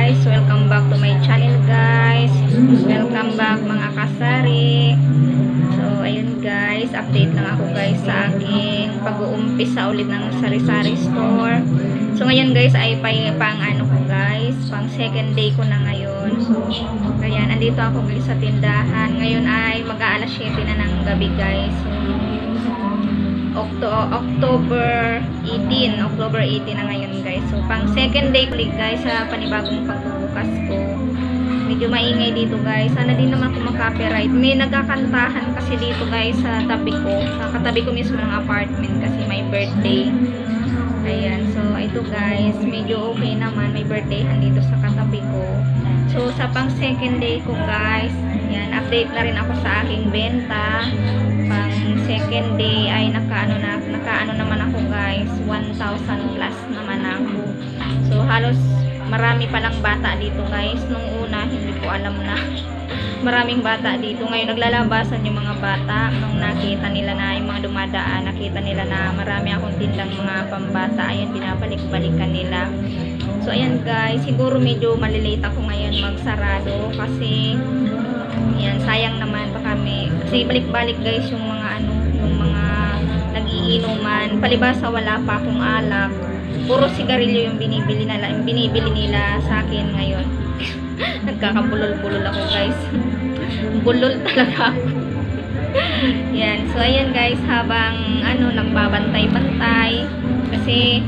guys, welcome back to my channel guys. Welcome back mga kasari. So ayun guys, update lang ako guys sa aking pag-uumpisa ulit ng sari-sari store. So ngayon guys ay pang ano ko guys, pang second day ko na ngayon. So ayan, andito ako guys sa tindahan. Ngayon ay mag-aalas 7 na ng gabi guys. So October 18 na ngayon guys. So pang second day ulit guys sa panibagong pagbubukas ko. Medyo maingay dito guys. Sana din naman ako maka-copyright. May nagkakantahan kasi dito guys sa tabi ko. Sa katabi ko mismo ng apartment kasi may birthday. Ayan. So ito guys, medyo okay naman. May birthdayhan dito sa katabi ko. So sa pang second day ko guys, ayan, update na rin ako sa aking benta. Pang second day ay nakaano naman ako guys, 1,000 plus naman ako. So halos marami palang bata dito guys. Nung una hindi ko alam na maraming bata dito. Ngayon naglalabasan yung mga bata. Nung nakita nila na yung mga dumadaan, nakita nila na marami akong tindang mga pambata. Ayan, binabalik-balikan nila. So ayan guys, siguro medyo malilate ako ngayon magsarado kasi ayan, sayang naman pa kami. Kasi balik-balik guys yung mga yung mga nagiinuman. Palibasa wala pa akong alak. Puro sigarilyo yung binibili nila sa akin ngayon. Nagkakabulol-bulol ako guys. Bulol talaga ako. Yan. So ayan guys, habang nagbabantay-bantay kasi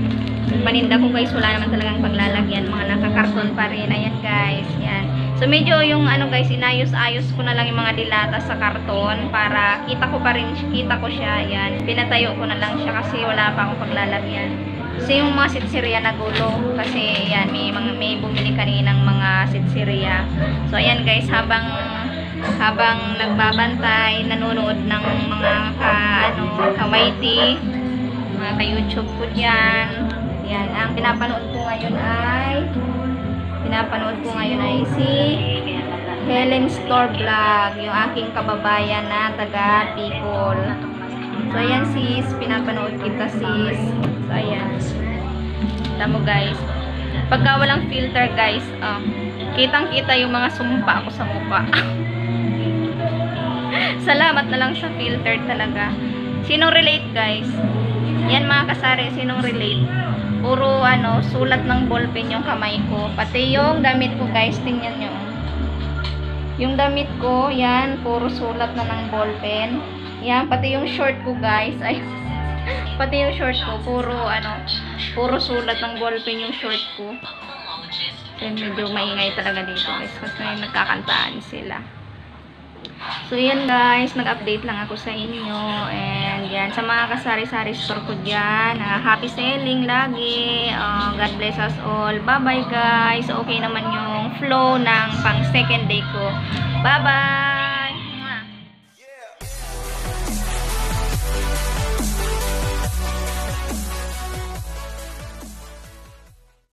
paninda ko guys, wala naman talagang paglalagyan, mga nakakarton pa rin. Ayan guys, yan. So medyo yung guys, inayos-ayos ko na lang yung mga dilata sa karton para kita ko siya. Ayan, pinatayo ko na lang siya kasi wala pa akong paglalagyan. Kasi yung mga sitsiriya nagulo kasi yan, may bumili kaninang mga sitsiriya. So ayan guys, habang nagbabantay, nanonood ng mga kawaiti, mga ka-YouTube ko diyan. Yan, ang pinapanood ko ngayon ay si Helen Store Vlog, yung aking kababayan na taga Bicol. So ayan sis, pinapanood kita sis. So ayan, kita mo guys, pagka walang filter guys, kitang kita yung mga sumpa ko sa mukha. Salamat na lang sa filter talaga. Sinong relate guys? Yan mga kasari, sinong relate? Puro sulat ng ballpen yung kamay ko. Pati yung damit ko guys, tingnan nyo. Yung damit ko, yan, puro sulat na ng ballpen. Yan, pati yung short ko guys. Ay, pati yung short ko, puro sulat ng ballpen yung short ko. So, medyo maingay talaga dito guys kasi nagkakantaan sila. So yan guys, nag-update lang ako sa inyo. And yan, sa mga kasari-sari store ko dyan, happy selling lagi. God bless us all. Bye bye guys. Okay naman yung flow ng pang second day ko. Bye bye.